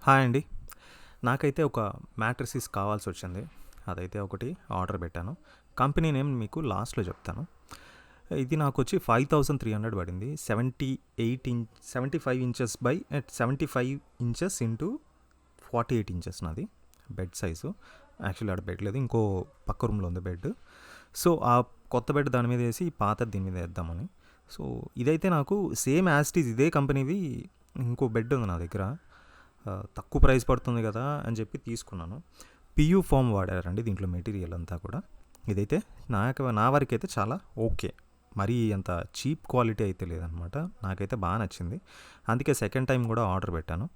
Hi అండి. నాకైతే ఒక మ్యాట్రిసెస్ కావాల్సొచ్చింది. అదైతే ఒకటి ఆర్డర్ పెట్టాను. కంపెనీ నేమ్ మీకు లాస్ట్‌లో చెప్తాను. ఇది నాకొచ్చి 5300 పడింది. 75 inches by 75 inches into 48 inches నాది బెడ్ సైజు. యాక్చువల్లీ ఆడ బెడ్ లేదు. ఇంకో పక్క రూమ్‌లో ఉంది బెడ్. సో, ఆ కొత్త బెడ్ దాని మీద ఏసి, పాతది దీని మీద ఏద్దామని. సో, ఇదైతే నాకు సేమ్ యాజ్ ఇట్ ఈజ్ ఇదే కంపెనీది ఇంకో బెడ్ ఉంది నా దగ్గర. తక్కువ ప్రైస్ పడుతుంది కదా అని చెప్పి తీసుకున్నాను. పియూ ఫామ్ వాడారండి దీంట్లో మెటీరియల్ అంతా కూడా. ఇదైతే నా వరకైతే చాలా ఓకే. మరీ అంత చీప్ క్వాలిటీ అయితే లేదనమాట. నాకైతే బాగా నచ్చింది. అందుకే సెకండ్ టైం కూడా ఆర్డర్ పెట్టాను.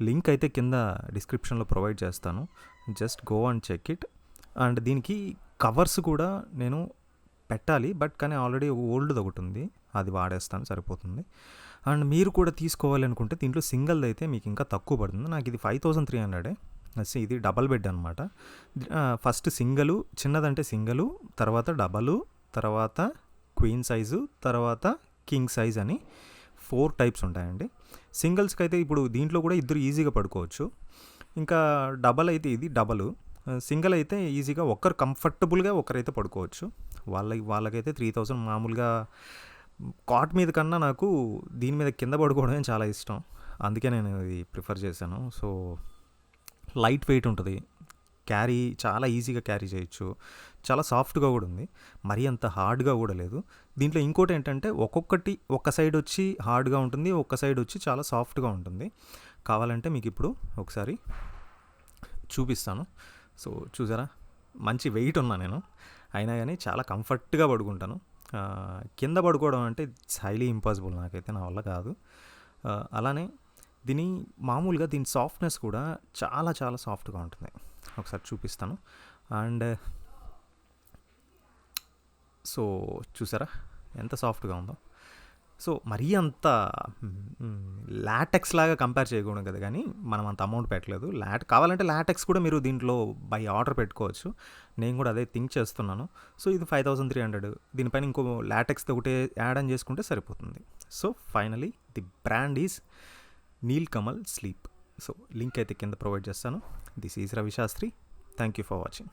లింక్ అయితే కింద డిస్క్రిప్షన్లో ప్రొవైడ్ చేస్తాను. Just go and check it. And దీనికి కవర్స్ కూడా నేను పెట్టాలి, బట్ కానీ ఆల్రెడీ ఓల్డ్ది ఒకటి ఉంది, అది వాడేస్తాను, సరిపోతుంది. అండ్ మీరు కూడా తీసుకోవాలి అనుకుంటే దీంట్లో సింగిల్ది అయితే మీకు ఇంకా తక్కువ పడుతుంది. నాకు ఇది 5300. ఇది డబల్ బెడ్ అనమాట. ఫస్ట్ సింగలు, చిన్నదంటే సింగలు, తర్వాత డబలు, తర్వాత క్వీన్ సైజు, తర్వాత కింగ్ సైజ్ అని 4 టైప్స్ ఉంటాయండి. సింగిల్స్కి అయితే ఇప్పుడు దీంట్లో కూడా ఇద్దరు ఈజీగా పడుకోవచ్చు. ఇంకా డబల్ అయితే ఇది డబలు. సింగిల్ అయితే ఈజీగా ఒకరు కంఫర్టబుల్గా ఒకరైతే పడుకోవచ్చు. వాళ్ళకైతే 3000 మామూలుగా. కాట్ మీద కన్నా నాకు దీని మీద కింద పడుకోవడమే చాలా ఇష్టం. అందుకే నేను ఇది ప్రిఫర్ చేశాను. సో, లైట్ వెయిట్ ఉంటుంది, క్యారీ చాలా ఈజీగా క్యారీ చేయొచ్చు, చాలా సాఫ్ట్గా కూడా ఉంది, మరీ అంత హార్డ్గా కూడా లేదు. దీంట్లో ఇంకోటి ఏంటంటే ఒక్కొక్కటి ఒక సైడ్ వచ్చి హార్డ్గా ఉంటుంది, ఒక్క సైడ్ వచ్చి చాలా సాఫ్ట్గా ఉంటుంది. కావాలంటే మీకు ఇప్పుడు ఒకసారి చూపిస్తాను. సో, చూసారా, మంచి వెయిట్ ఉన్నా నేను, అయినా కానీ చాలా కంఫర్ట్గా పడుకుంటాను. కింద పడుకోవడం అంటే ఇట్స్ హైలీ ఇంపాసిబుల్, నాకైతే నా వల్ల కాదు. అలానే మామూలుగా దీని సాఫ్ట్నెస్ కూడా చాలా చాలా సాఫ్ట్గా ఉంటుంది. ఒకసారి చూపిస్తాను. అండ్ సో, చూసారా ఎంత సాఫ్ట్గా ఉందో. సో, మరీ అంత లాటెక్స్ లాగా కంపేర్ చేయకూడదు కదా, కానీ మనం అంత అమౌంట్ పెట్టలేదు. కావాలంటే లాటెక్స్ కూడా మీరు దీంట్లో బై ఆర్డర్ పెట్టుకోవచ్చు. నేను కూడా అదే థింక్ చేస్తున్నాను. సో, ఇది 5300. దీనిపైన ఇంకో లాటెక్స్ది ఒకటే యాడ్ ఆన్ చేసుకుంటే సరిపోతుంది. So, finally the brand is Nilkamal sleep. So, link అయితే కింద ప్రొవైడ్ చేస్తాను. This is Ravi Shastri. Thank you for watching.